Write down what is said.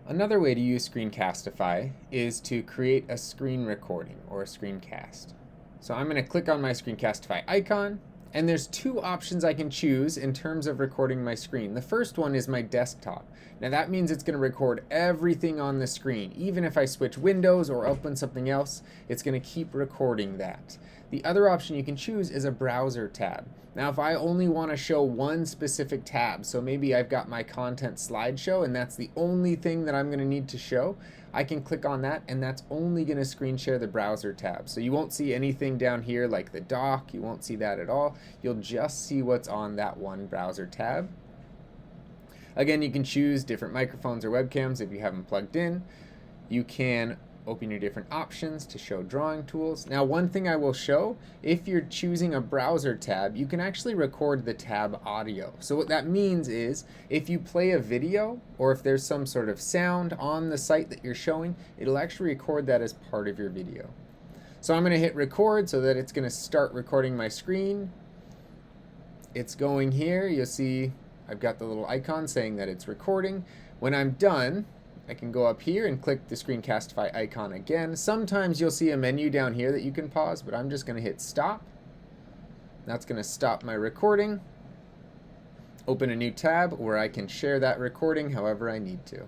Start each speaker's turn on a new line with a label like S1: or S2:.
S1: Another way to use Screencastify is to create a screen recording or a screencast. So I'm going to click on my Screencastify icon, and there's two options I can choose in terms of recording my screen. The first one is my desktop. Now that means it's going to record everything on the screen. Even if I switch windows or open something else, it's going to keep recording that. The other option you can choose is a browser tab. Now if I only want to show one specific tab, so maybe I've got my content slideshow and that's the only thing that I'm going to need to show, I can click on that and that's only going to screen share the browser tab. So you won't see anything down here like the dock, you won't see that at all. You'll just see what's on that one browser tab. Again, you can choose different microphones or webcams if you have them plugged in. You can open your different options to show drawing tools. Now, one thing I will show, if you're choosing a browser tab, you can actually record the tab audio. So what that means is if you play a video or if there's some sort of sound on the site that you're showing, it'll actually record that as part of your video. So I'm going to hit record so that it's going to start recording my screen. It's going here. You'll see I've got the little icon saying that it's recording. When I'm done, I can go up here and click the Screencastify icon again. Sometimes you'll see a menu down here that you can pause, but I'm just going to hit stop. That's going to stop my recording. Open a new tab where I can share that recording however I need to.